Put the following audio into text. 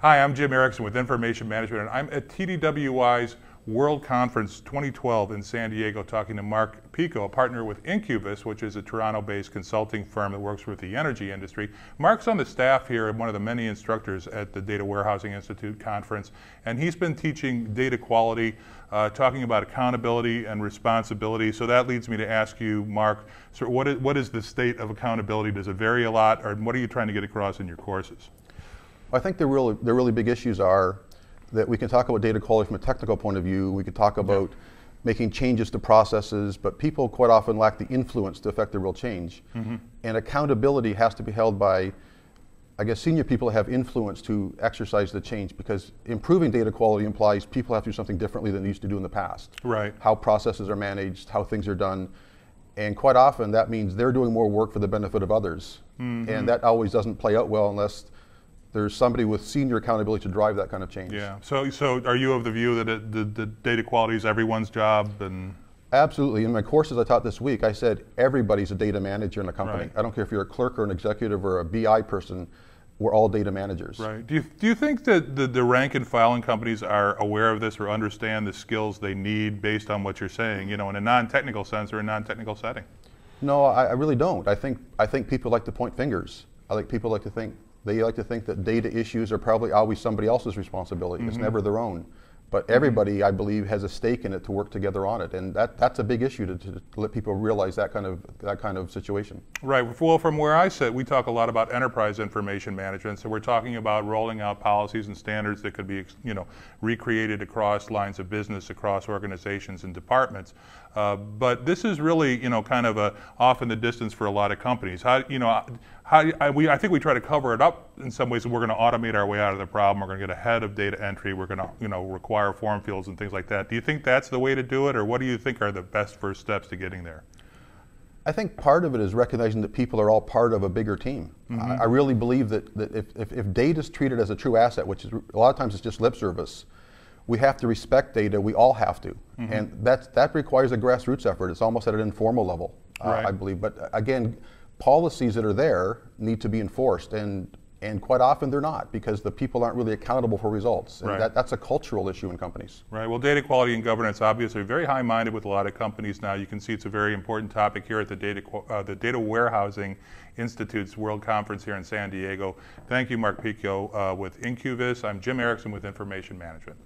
Hi, I'm Jim Erickson with Information Management, and I'm at TDWI's World Conference 2012 in San Diego talking to Mark Peco, a partner with Incubus, which is a Toronto-based consulting firm that works with the energy industry. Mark's on the staff here and one of the many instructors at the Data Warehousing Institute conference, and he's been teaching data quality, talking about accountability and responsibility. So that leads me to ask you, Mark, so what is the state of accountability? Does it vary a lot, or what are you trying to get across in your courses? I think the really big issues are that we can talk about data quality from a technical point of view. We could talk about making changes to processes, but people quite often lack the influence to affect the real change. And accountability has to be held by, I guess, senior people that have influence to exercise the change, because improving data quality implies people have to do something differently than they used to do in the past. Right. How processes are managed, how things are done. And quite often that means they're doing more work for the benefit of others. And that always doesn't play out well unless there's somebody with senior accountability to drive that kind of change. Yeah. So are you of the view that the data quality is everyone's job? And absolutely. In my courses I taught this week, I said everybody's a data manager in a company. Right. I don't care if you're a clerk or an executive or a BI person. We're all data managers. Right. Do you think that the rank and file in companies are aware of this or understand the skills they need based on what you're saying, in a non-technical sense or a non-technical setting? No, I really don't. I think people like to point fingers. People like to think that data issues are probably always somebody else's responsibility. It's never their own. But everybody, I believe, has a stake in it to work together on it, and that's a big issue to let people realize that kind of situation. Right. Well, from where I sit, we talk a lot about enterprise information management. So we're talking about rolling out policies and standards that could be, recreated across lines of business, across organizations and departments. But this is really, kind of off in the distance for a lot of companies. I think we try to cover it up in some ways, and we're going to automate our way out of the problem. We're going to get ahead of data entry. We're going to, require form fields and things like that. Do you think that's the way to do it, or what do you think are the best first steps to getting there? I think part of it is recognizing that people are all part of a bigger team. I really believe that if data is treated as a true asset, which is a lot of times it's just lip service, we have to respect data. We all have to, and that requires a grassroots effort. It's almost at an informal level, right. I believe. But again, policies that are there need to be enforced, and quite often they're not, because the people aren't really accountable for results. And right. that's a cultural issue in companies. Right. Well, data quality and governance obviously are very high-minded with a lot of companies now. You can see it's a very important topic here at the Data Warehousing Institute's World Conference here in San Diego. Thank you, Mark Peco with Incubus. I'm Jim Erickson with Information Management.